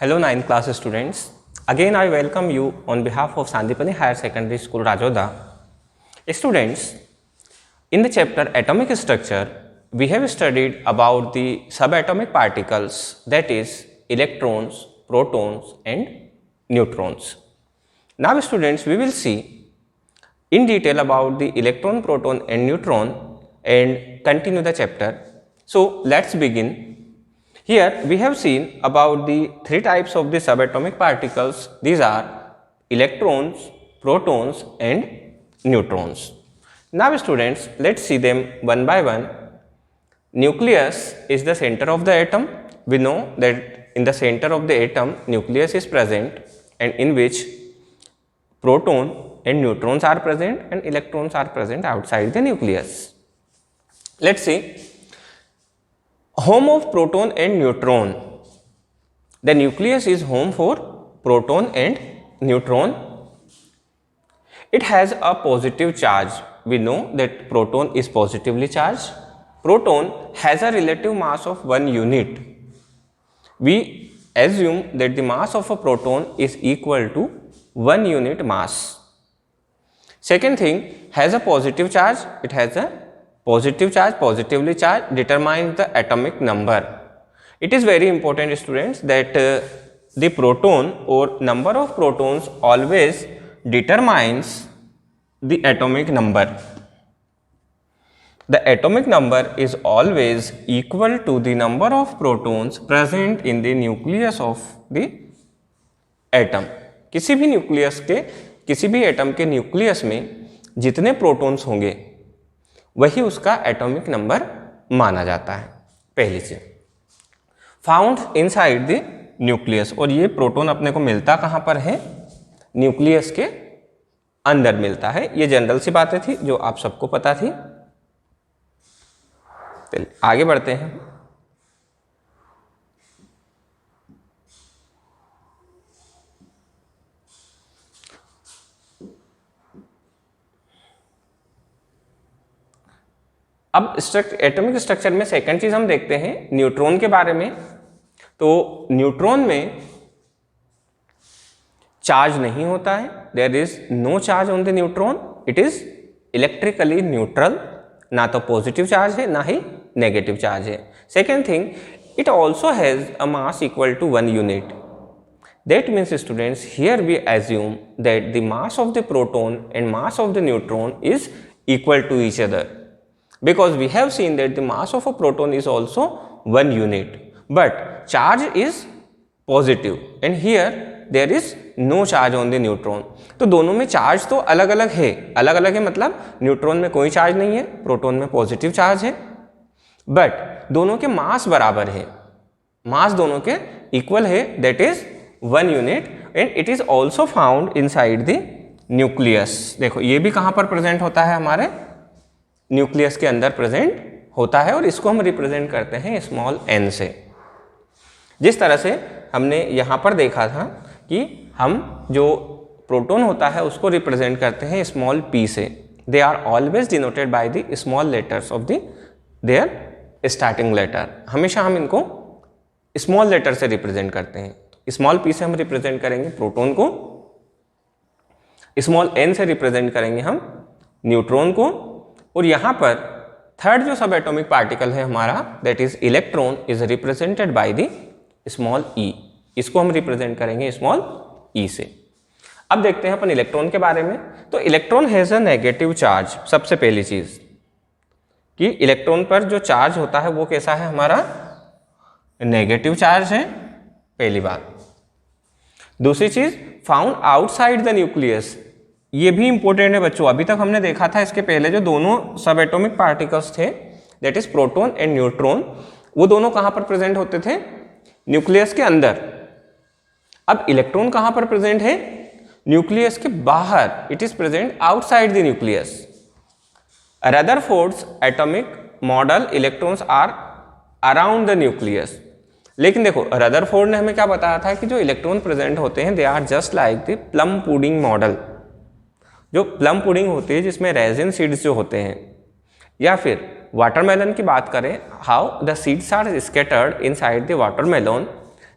Hello 9th class students. Again I welcome you on behalf of Sandipani Higher Secondary School Rajoda. Students, in the chapter Atomic Structure, we have studied about the subatomic particles, that is electrons, protons and neutrons. Now students, we will see in detail about the electron, proton and neutron and continue the chapter. So let's begin. Here we have seen about the three types of the subatomic particles. These are electrons, protons and neutrons. Now students, let's see them one by one. Nucleus is the center of the atom. We know that in the center of the atom nucleus is present, and in which proton and neutrons are present and electrons are present outside the nucleus. Let's see. Home of proton and neutron. The nucleus is home for proton and neutron. It has a positive charge. We know that proton is positively charged. Proton has a relative mass of 1 unit. We assume that the mass of a proton is equal to 1 unit mass. Second thing, has a positive charge. It has a positive charge, positively charged, determines the atomic number. It is very important, students, that the proton or number of protons always determines the atomic number. The atomic number is always equal to the number of protons present in the nucleus of the atom. किसी भी nucleus के, किसी भी atom के nucleus में जितने protons होंगे वही उसका एटॉमिक नंबर माना जाता है. पहली चीज, फाउंड इनसाइड द न्यूक्लियस. और ये प्रोटॉन अपने को मिलता कहां पर है? न्यूक्लियस के अंदर मिलता है. ये जनरल सी बातें थी जो आप सबको पता थी. चलिए आगे बढ़ते हैं. अब एटॉमिक स्ट्रक्चर में सेकंड चीज हम देखते हैं न्यूट्रॉन के बारे में. तो न्यूट्रॉन में चार्ज नहीं होता है. There is no charge on the neutron. It is electrically neutral. ना तो पॉजिटिव चार्ज है ना ही नेगेटिव चार्ज है. Second thing, it also has a mass equal to 1 unit. That means students, here we assume that the mass of the proton and mass of the neutron is equal to each other, because we have seen that the mass of a proton is also 1 unit, but charge is positive and here there is no charge on the neutron. तो दोनों में charge तो अलग अलग है. अलग अलग है मतलब न्यूट्रॉन में कोई चार्ज नहीं है, प्रोटॉन में पॉजिटिव चार्ज है, बट दोनों के मास बराबर है. मास दोनों के इक्वल है, that is 1 unit, and it is also found inside the nucleus. देखो ये भी कहां पर प्रेजेंट होता है? हमारे न्यूक्लियस के अंदर प्रेजेंट होता है, और इसको हम रिप्रेजेंट करते हैं स्मॉल n से. जिस तरह से हमने यहाँ पर देखा था कि हम जो प्रोटॉन होता है उसको रिप्रेजेंट करते हैं स्मॉल p से. They are always denoted by the small letters of the their starting letter. हमेशा हम इनको स्मॉल लेटर से रिप्रेजेंट करते हैं. स्मॉल p से हम रिप्रेजेंट करेंगे प्रोटॉन को, स्मॉल n से रिप्रेजेंट करेंगे हम न्यूट्रॉन को, और यहाँ पर थर्ड जो सब एटॉमिक पार्टिकल है हमारा, that is electron, is represented by the small e. इसको हम रिप्रेजेंट करेंगे स्मॉल e से. अब देखते हैं अपन इलेक्ट्रॉन के बारे में. तो electron has a negative charge. सबसे पहली चीज कि इलेक्ट्रॉन पर जो चार्ज होता है वो कैसा है? हमारा नेगेटिव चार्ज है, पहली बात. दूसरी चीज, फाउंड आउटसाइड द न्यूक्लियस. ये भी इंपॉर्टेंट है बच्चों. अभी तक हमने देखा था इसके पहले जो दोनों सब एटॉमिक पार्टिकल्स थे, that is proton and neutron, वो दोनों कहां पर प्रेजेंट होते थे? न्यूक्लियस के अंदर. अब इलेक्ट्रॉन कहां पर प्रेजेंट है? न्यूक्लियस के बाहर. It is present outside the nucleus. Rutherford's atomic model electrons are around the nucleus. लेकिन देखो रदरफोर्ड ने हमें क्या बताया था कि जो इलेक्ट्रॉन प्रेजेंट होते हैं they are just like the plum pudding model. जो प्लम पुडिंग होती है जिसमें रेजिन सीड्स जो होते हैं, या फिर वाटरमेलन की बात करें, how the seeds are scattered inside the watermelon,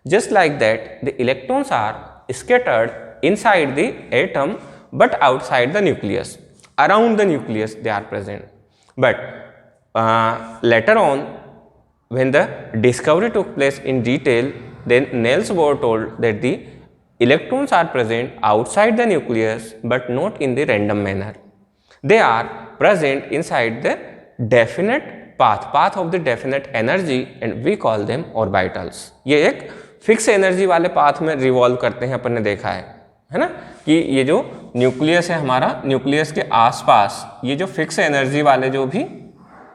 Just like that, the electrons are scattered inside the atom but outside the nucleus. Around the nucleus they are present. But later on, when the discovery took place in detail, then Niels Bohr told that the electrons are present outside the nucleus but not in the random manner. They are present inside the definite path of the definite energy and we call them orbitals. ये एक fix energy वाले path में revolve करते हैं, अपन ने देखा है ना, कि ये जो न्यूक्लियस है हमारा, न्यूक्लियस के आसपास ये जो फिक्स एनर्जी वाले जो भी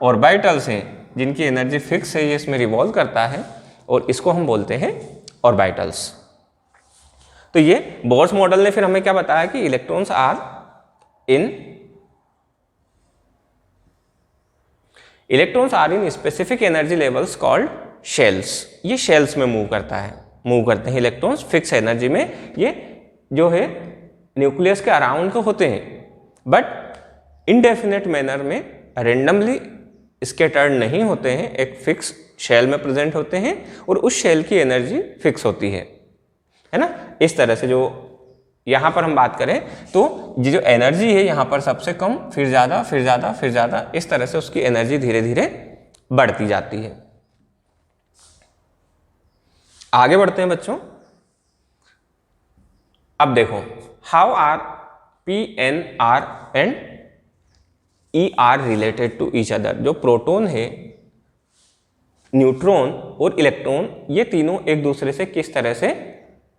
ऑर्बिटल्स हैं जिनकी एनर्जी फिक्स है, ये इसमें रिवॉल्व करता है और इसको हम बोलते हैं ऑर्बिटल्स. तो ये बोर्स मॉडल ने फिर हमें क्या बताया कि electrons are in specific energy levels called shells. ये शेल्स में मूव करते हैं इलेक्ट्रॉन्स फिक्स एनर्जी में. ये जो है न्यूक्लियस के अराउंड तो होते हैं बट इनडेफिनेट मैनर में रेंडमली स्कैटर्ड नहीं होते हैं, एक फिक्स शेल में प्रेजेंट होते हैं और उस शेल की एनर्जी फिक्स होती है ना. इस तरह से जो यहाँ पर हम बात करें तो ये जो एनर्जी है यहाँ पर सबसे कम, फिर ज़्यादा, फिर ज़्यादा, फिर ज़्यादा, इस तरह से उसकी एनर्जी धीरे धीरे बढ़ती जाती है. आगे बढ़ते हैं बच्चों. अब देखो, how are P N R and E R related to each other. जो प्रोटॉन है, न्यूट्रॉन और इलेक्ट्रॉन, ये तीनों एक दूसरे से किस तरह से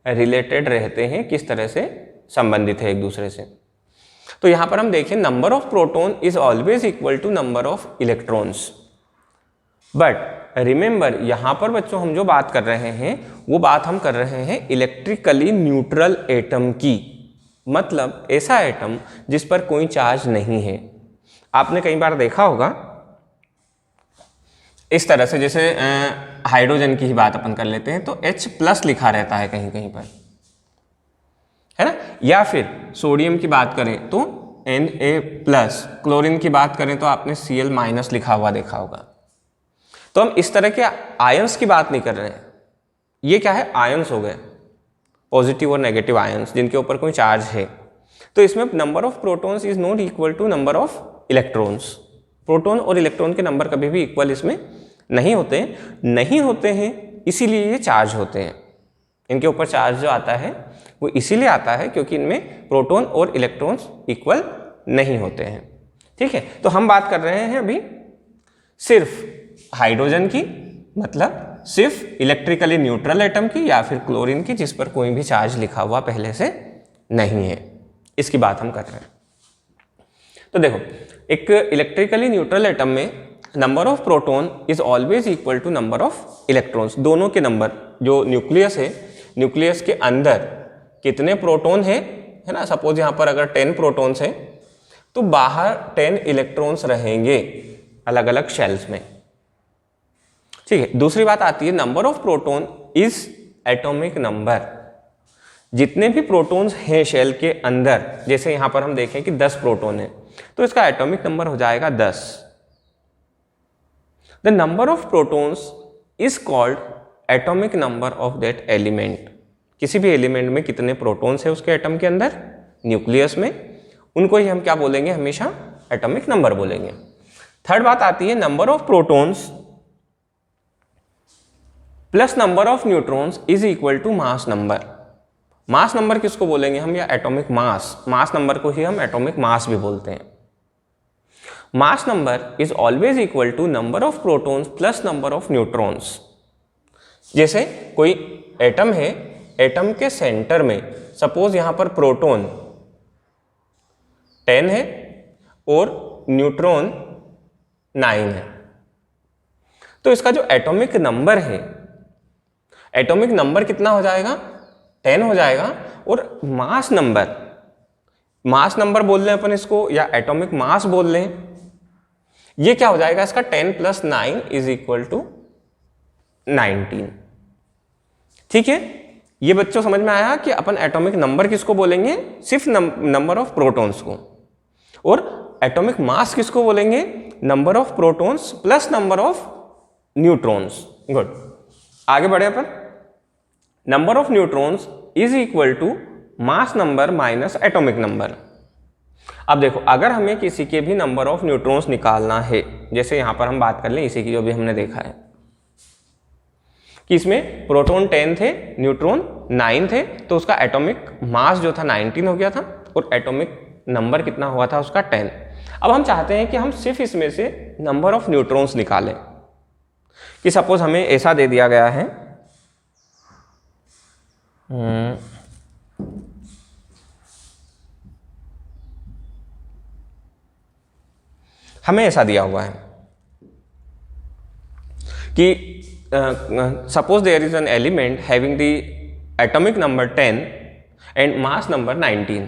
रिलेटेड रहते हैं, किस तरह से संबंधित है एक दूसरे से. तो यहां पर हम देखें, number of proton is always equal to number of electrons. But remember, यहां पर बच्चों हम जो बात कर रहे हैं वो बात हम कर रहे हैं इलेक्ट्रिकली न्यूट्रल एटम की. मतलब ऐसा एटम जिस पर कोई चार्ज नहीं है. आपने कई बार देखा होगा इस तरह से, जैसे हाइड्रोजन की ही बात अपन कर लेते हैं तो H+ लिखा रहता है कहीं कहीं पर, है ना. या फिर सोडियम की बात करें तो Na+, क्लोरीन की बात करें तो आपने Cl- लिखा हुआ देखा होगा. तो हम इस तरह के आयंस की बात नहीं कर रहे हैं. ये क्या है, आयंस हो गए, पॉजिटिव और नेगेटिव आयंस जिनके ऊपर कोई चार्ज है. तो इसमें number of protons is not equal to number of electrons. Proton और इलेक्ट्रॉन के नंबर कभी भी इक्वल इसमें नहीं होते हैं, इसीलिए ये चार्ज होते हैं. इनके ऊपर चार्ज जो आता है वो इसीलिए आता है क्योंकि इनमें प्रोटॉन और इलेक्ट्रॉन्स इक्वल नहीं होते हैं. ठीक है, तो हम बात कर रहे हैं अभी सिर्फ हाइड्रोजन की, मतलब सिर्फ इलेक्ट्रिकली न्यूट्रल एटम की, या फिर क्लोरीन की जिस पर कोई भी चार्ज लिखा हुआ पहले से नहीं है, इसकी बात हम कर रहे हैं. तो देखो, एक इलेक्ट्रिकली न्यूट्रल एटम में number of proton is always equal to number of electrons. दोनों के नंबर, जो न्यूक्लियस है, न्यूक्लियस के अंदर कितने प्रोटॉन है ना, सपोज यहाँ पर अगर 10 प्रोटॉन्स हैं तो बाहर 10 इलेक्ट्रॉन्स रहेंगे अलग अलग शेल्स में. ठीक है. दूसरी बात आती है, number of proton is atomic number. जितने भी प्रोटॉन्स हैं शेल के अंदर, जैसे यहाँ पर हम देखें कि 10 प्रोटॉन है तो इसका एटॉमिक नंबर हो जाएगा 10. The number of protons is called atomic number of that element. किसी भी एलिमेंट में कितने प्रोटॉन्स है उसके एटम के अंदर, न्यूक्लियस में, उनको ही हम क्या बोलेंगे, हमेशा एटॉमिक नंबर बोलेंगे. थर्ड बात आती है, number of protons plus number of neutrons is equal to mass number. Mass number किसको बोलेंगे हम, या एटॉमिक मास. मास नंबर को ही हम एटॉमिक मास भी बोलते हैं. Mass number is always equal to number of protons plus number of neutrons. जैसे कोई एटम है, एटम के सेंटर में सपोज यहां पर प्रोटॉन 10 है और न्यूट्रॉन 9 है, तो इसका जो एटॉमिक नंबर है, एटॉमिक नंबर कितना हो जाएगा, 10 हो जाएगा. और मास नंबर बोल लें अपन इसको, या एटॉमिक मास बोल लें, ये क्या हो जाएगा, इसका 10 + 9 इज इक्वल टू 19. ठीक है, ये बच्चों समझ में आया कि अपन एटॉमिक नंबर किसको बोलेंगे, सिर्फ नंबर ऑफ प्रोटॉन्स को, और एटॉमिक मास किसको बोलेंगे, number of protons plus number of neutrons. Good, आगे बढ़े अपन. Number of neutrons is equal to mass number minus atomic number. अब देखो, अगर हमें किसी के भी नंबर ऑफ न्यूट्रॉन्स निकालना है, जैसे यहां पर हम बात कर लें इसी की जो भी हमने देखा है कि इसमें प्रोटॉन 10 थे, न्यूट्रॉन 9 थे, तो उसका एटॉमिक मास जो था 19 हो गया था और एटॉमिक नंबर कितना हुआ था उसका 10। अब हम चाहते हैं कि हम सिर्फ इसमें से नंबर ऑफ न्यूट्रॉन्स निकालें, कि सपोज हमें ऐसा दे दिया गया है हमें ऐसा दिया हुआ है कि suppose there is an element having the atomic number 10 and mass number 19,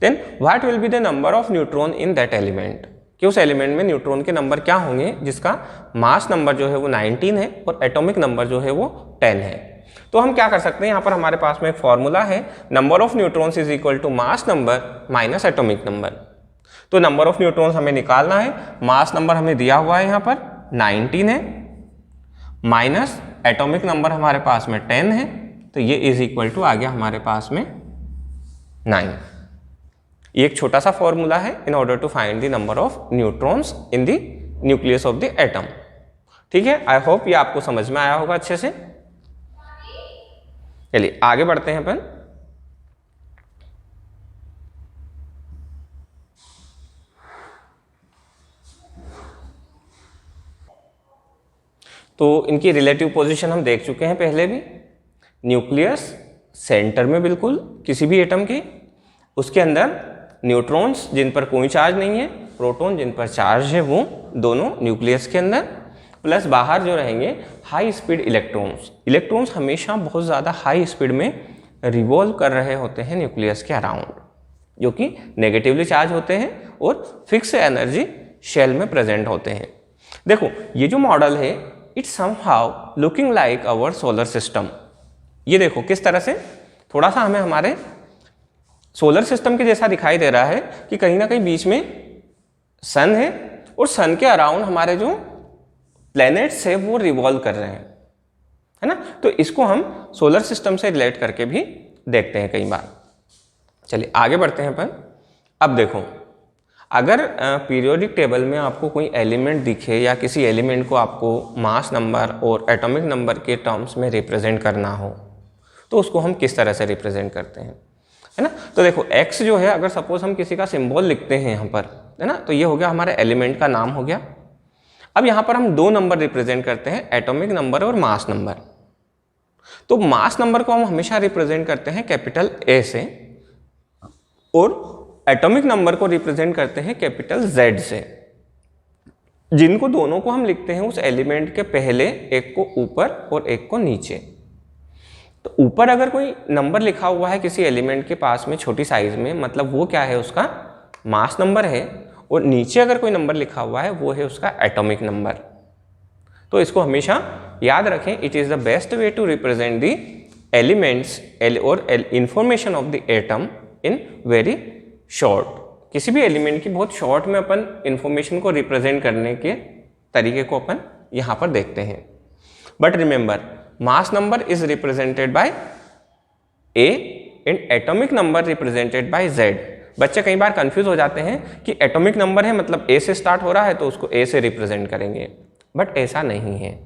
then what will be the number of neutron in that element, कि उस एलिमेंट में न्यूट्रॉन के नंबर क्या होंगे जिसका मास नंबर जो है वो 19 है और एटॉमिक नंबर जो है वो 10 है। तो हम क्या कर सकते हैं, यहाँ पर हमारे पास में एक फॉर्मूला है, number of neutrons is equal to mass number minus atomic number. तो नंबर ऑफ न्यूट्रॉन्स हमें निकालना है, मास नंबर हमें दिया हुआ है यहाँ पर 19 है, माइनस एटॉमिक नंबर हमारे पास में 10 है, तो ये इज इक्वल टू आ गया हमारे पास में 9। ये एक छोटा सा फॉर्मूला है in order to find the number of neutrons in the nucleus of the atom. ठीक है, आई होप ये आपको समझ में आया होगा अच्छे से। चलिए आगे बढ़ते हैं अपन। तो इनकी रिलेटिव पोजीशन हम देख चुके हैं पहले भी। न्यूक्लियस सेंटर में बिल्कुल किसी भी एटम के, उसके अंदर न्यूट्रॉन्स जिन पर कोई चार्ज नहीं है, प्रोटॉन जिन पर चार्ज है, वो दोनों न्यूक्लियस के अंदर, प्लस बाहर जो रहेंगे हाई स्पीड इलेक्ट्रॉन्स। इलेक्ट्रॉन्स हमेशा बहुत ज़्यादा हाई स्पीड में रिवॉल्व कर रहे होते हैं न्यूक्लियस के अराउंड, जो कि नेगेटिवली चार्ज होते हैं और फिक्स एनर्जी शेल में प्रेजेंट होते हैं। देखो ये जो मॉडल है, it's somehow looking like our solar system. ये देखो किस तरह से थोड़ा सा हमें हमारे सोलर सिस्टम के जैसा दिखाई दे रहा है कि कहीं ना कहीं बीच में सन है और सन के अराउंड हमारे जो प्लैनेट्स है वो रिवॉल्व कर रहे हैं, है ना। तो इसको हम सोलर सिस्टम से रिलेट करके भी देखते हैं कई बार। चलिए आगे बढ़ते हैं अपन। अब देखो, अगर पीरियोडिक टेबल में आपको कोई एलिमेंट दिखे या किसी एलिमेंट को आपको मास नंबर और एटॉमिक नंबर के टर्म्स में रिप्रेजेंट करना हो, तो उसको हम किस तरह से रिप्रेजेंट करते हैं, है ना। तो देखो x जो है, अगर सपोज हम किसी का सिंबल लिखते हैं यहाँ पर, है ना, तो ये हो गया हमारे एलिमेंट का नाम हो गया। अब यहाँ पर हम दो नंबर रिप्रेजेंट करते हैं, एटॉमिक नंबर और मास नंबर। तो मास नंबर को हम हमेशा रिप्रेजेंट करते हैं कैपिटल A से और एटॉमिक नंबर को रिप्रेजेंट करते हैं कैपिटल Z से, जिनको दोनों को हम लिखते हैं उस एलिमेंट के पहले, एक को ऊपर और एक को नीचे। तो ऊपर अगर कोई नंबर लिखा हुआ है किसी एलिमेंट के पास में छोटी साइज में, मतलब वो क्या है, उसका मास नंबर है, और नीचे अगर कोई नंबर लिखा हुआ है वो है उसका एटॉमिक नंबर। तो इसको हमेशा याद रखें, it is the best way to represent the elements और information of the atom in very short. किसी भी एलिमेंट की बहुत शॉर्ट में अपन इंफॉर्मेशन को रिप्रेजेंट करने के तरीके को अपन यहाँ पर देखते हैं। But remember, mass number is represented bye A and atomic number represented by Z। बच्चे कई बार कंफ्यूज हो जाते हैं कि एटॉमिक नंबर है मतलब A से स्टार्ट हो रहा है तो उसको A से रिप्रेजेंट करेंगे, बट ऐसा नहीं है।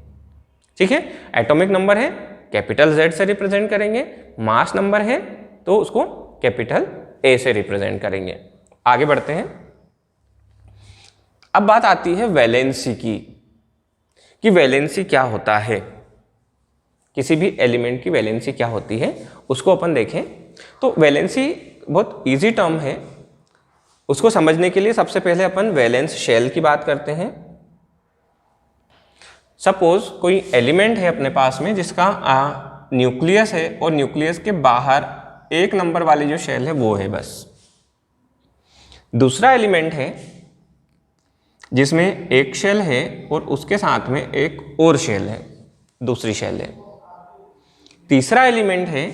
ठीक है, एटॉमिक नंबर है कैपिटल Z से रिप्रेजेंट करेंगे, मास नंबर है तो उसको कैपिटल A से रिप्रेजेंट करेंगे। आगे बढ़ते हैं। अब बात आती है वैलेंसी की, कि वैलेंसी क्या होता है, किसी भी एलिमेंट की वैलेंसी क्या होती है उसको अपन देखें। तो वैलेंसी बहुत इजी टर्म है, उसको समझने के लिए सबसे पहले अपन वैलेंस शेल की बात करते हैं। सपोज कोई एलिमेंट है अपने पास में जिसका न्यूक्लियस है और न्यूक्लियस के बाहर एक नंबर वाली जो शेल है वो है बस। दूसरा एलिमेंट है जिसमें एक शेल है और उसके साथ में एक और शेल है, दूसरी शेल है। तीसरा एलिमेंट है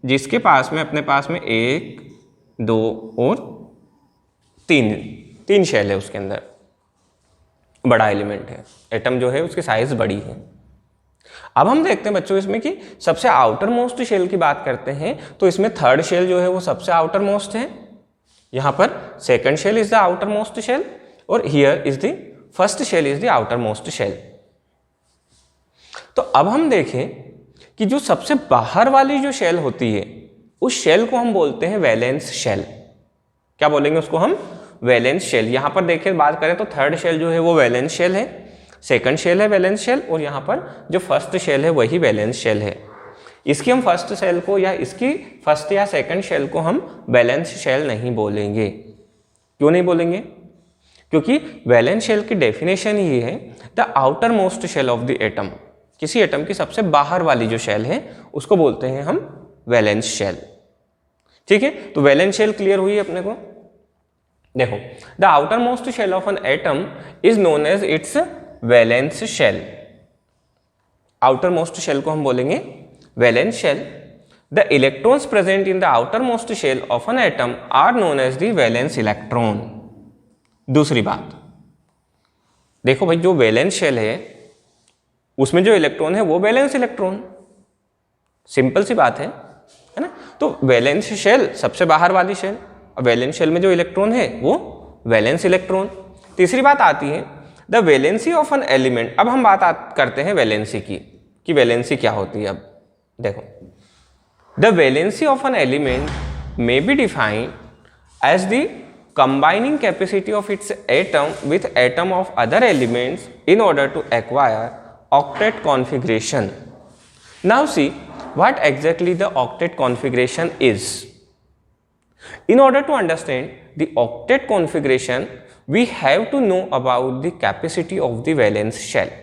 जिसके पास में अपने पास में एक, दो और तीन शेल है, उसके अंदर बड़ा एलिमेंट है, एटम जो है उसकी साइज बड़ी है। अब हम देखते हैं बच्चों इसमें कि सबसे आउटर मोस्ट शेल की बात करते हैं तो इसमें थर्ड शेल जो है वो सबसे आउटर मोस्ट है, यहाँ पर second shell is the outer most shell और here is the first shell is the outer most shell. तो अब हम देखें कि जो सबसे बाहर वाली जो शेल होती है उस शेल को हम बोलते हैं वैलेंस शेल। क्या बोलेंगे उसको हम? Valence shell. यहां पर देखें बात करें तो थर्ड शेल जो है वो वैलेंस शेल है, सेकंड शेल है वैलेंस शेल और यहाँ पर जो फर्स्ट शेल है वही वैलेंस शेल है। इसकी हम फर्स्ट शेल को या इसकी फर्स्ट या सेकंड शेल को हम वैलेंस शेल नहीं बोलेंगे। क्यों नहीं बोलेंगे? क्योंकि वैलेंस शेल की डेफिनेशन ये है the outer most shell of the atom. किसी एटम की सबसे बाहर वाली जो शेल है उसको बोलते हैं हम वैलेंस शेल। ठीक है, तो वैलेंस शेल क्लियर हुई अपने को। देखो, the outer most shell of an atom is known as its valence shell. Outer most shell को हम बोलेंगे valence shell. The electrons present in the outer most shell of an atom are known as the valence electron. दूसरी बात देखो भाई, जो valence shell है उसमें जो इलेक्ट्रॉन है वो वैलेंस इलेक्ट्रॉन। सिंपल सी बात है ना। तो वैलेंस शेल सबसे बाहर वाली शेल, और वैलेंस शेल में जो इलेक्ट्रॉन है वो वैलेंस इलेक्ट्रॉन। तीसरी बात आती है the valency of an element. अब हम बात करते हैं वैलेंसी की कि वैलेंसी क्या होती है। अब देखो, the valency of an element may be defined as the combining capacity of its atom with atom of other elements in order to acquire octet configuration. Now see what exactly the octet configuration is. In order to understand the octet configuration, we have to know about the capacity of the valence shell.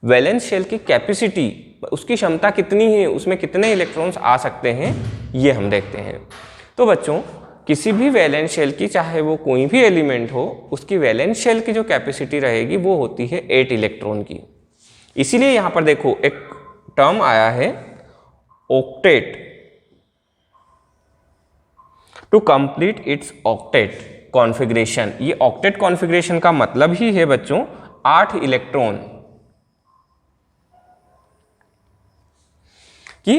Valence shell की capacity, उसकी क्षमता कितनी है, उसमें कितने electrons आ सकते हैं, ये हम देखते हैं। तो बच्चों, किसी भी वैलेंस शेल की, चाहे वो कोई भी एलिमेंट हो, उसकी वैलेंस शेल की जो कैपेसिटी रहेगी वो होती है 8 इलेक्ट्रॉन की। इसीलिए यहां पर देखो एक टर्म आया है octet, to complete its octet configuration. ये ऑक्टेट कॉन्फ़िगरेशन का मतलब ही है बच्चों 8 इलेक्ट्रॉन, कि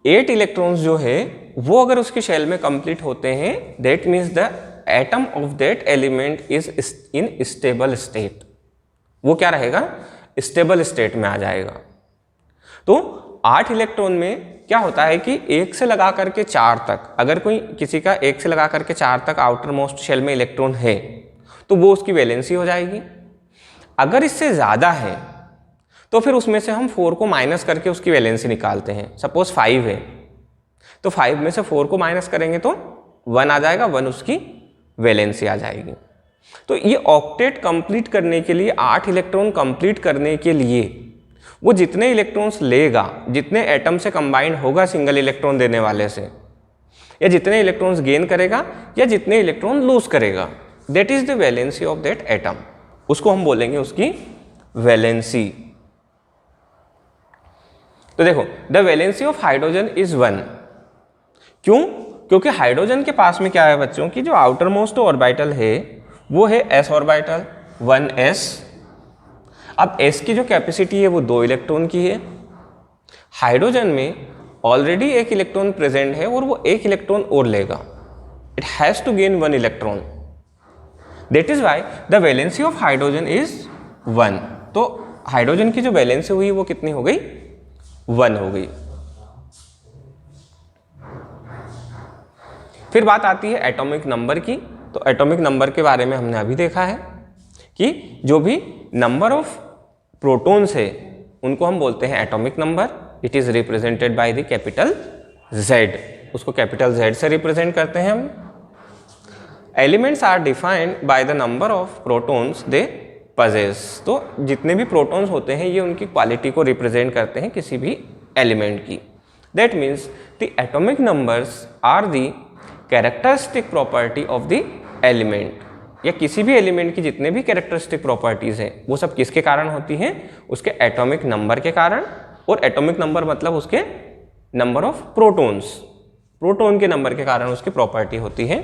8 इलेक्ट्रॉन्स जो है वो अगर उसके शेल में कंप्लीट होते हैं, that means the atom of that element is in stable state. वो क्या रहेगा? स्टेबल स्टेट में आ जाएगा। तो 8 इलेक्ट्रॉन में क्या होता है कि 1 से लगा करके 4 तक, अगर कोई किसी का 1 से लगा करके 4 तक आउटर मोस्ट शेल में इलेक्ट्रॉन है तो वो उसकी वैलेंसी हो जाएगी। अगर इससे ज़्यादा है तो फिर उसमें से हम 4 को माइनस करके उसकी वैलेंसी निकालते हैं। सपोज 5 है तो 5 में से 4 को माइनस करेंगे तो 1 आ जाएगा, 1 उसकी वैलेंसी आ जाएगी। तो ये ऑक्टेट कंप्लीट करने के लिए, 8 इलेक्ट्रॉन कंप्लीट करने के लिए वो जितने इलेक्ट्रॉन्स लेगा, जितने एटम से कंबाइंड होगा सिंगल इलेक्ट्रॉन देने वाले से, या जितने इलेक्ट्रॉन्स गेन करेगा या जितने इलेक्ट्रॉन लूज करेगा, that is the valency of that atom. उसको हम बोलेंगे उसकी वैलेंसी। तो देखो, the valency of hydrogen is 1। क्यों? क्योंकि हाइड्रोजन के पास में क्या है बच्चों की, जो आउटर मोस्ट ऑर्बिटल है वो है s ऑर्बिटल, 1s। अब s की जो कैपेसिटी है वो 2 इलेक्ट्रॉन की है। हाइड्रोजन में ऑलरेडी 1 इलेक्ट्रॉन प्रेजेंट है और वो 1 इलेक्ट्रॉन और लेगा। It has to gain 1 electron, that is why the valency of hydrogen is 1। तो हाइड्रोजन की जो वैलेंसी हुई वो कितनी हो गई? 1 हो गई। फिर बात आती है एटॉमिक नंबर की। तो एटॉमिक नंबर के बारे में हमने अभी देखा है कि जो भी नंबर ऑफ प्रोटॉन्स है उनको हम बोलते हैं atomic number. It is represented by the capital Z। उसको कैपिटल Z से रिप्रेजेंट करते हैं हम। Elements are defined by the number of protons they possess. तो जितने भी प्रोटॉन्स होते हैं ये उनकी क्वालिटी को रिप्रेजेंट करते हैं किसी भी एलिमेंट की। That means the atomic numbers are the characteristic property of the element, या किसी भी एलिमेंट की जितने भी कैरेक्टरिस्टिक प्रॉपर्टीज हैं वो सब किसके कारण होती हैं? उसके एटॉमिक नंबर के कारण। और एटॉमिक नंबर मतलब उसके नंबर ऑफ प्रोटॉन्स, प्रोटॉन के नंबर के कारण उसकी प्रॉपर्टी होती है।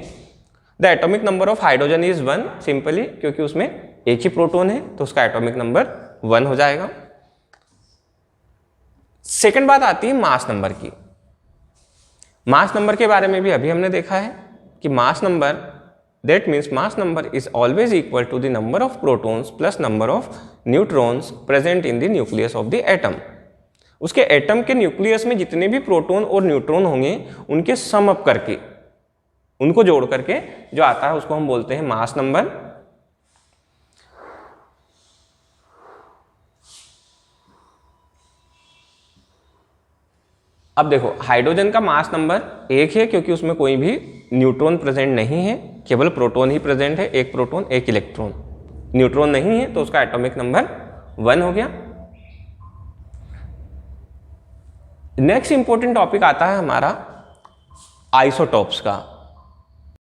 The atomic number of hydrogen is 1, simply क्योंकि उसमें एक ही प्रोटॉन है तो उसका एटॉमिक नंबर 1 हो जाएगा। सेकंड बात आती है मास नंबर की। मास नंबर के बारे में भी अभी हमने देखा है कि mass number, that means mass number is always equal to the number of protons plus number of neutrons present in the nucleus of the atom. उसके एटम के न्यूक्लियस में जितने भी प्रोटॉन और न्यूट्रॉन होंगे उनके सम अप करके, उनको जोड़ करके जो आता है उसको हम बोलते हैं मास नंबर। अब देखो हाइड्रोजन का मास नंबर 1 है क्योंकि उसमें कोई भी न्यूट्रॉन प्रेजेंट नहीं है, केवल प्रोटॉन ही प्रेजेंट है, एक प्रोटॉन एक इलेक्ट्रॉन, न्यूट्रॉन नहीं है तो उसका एटॉमिक नंबर 1 हो गया। नेक्स्ट इंपॉर्टेंट टॉपिक आता है हमारा आइसोटॉप्स का।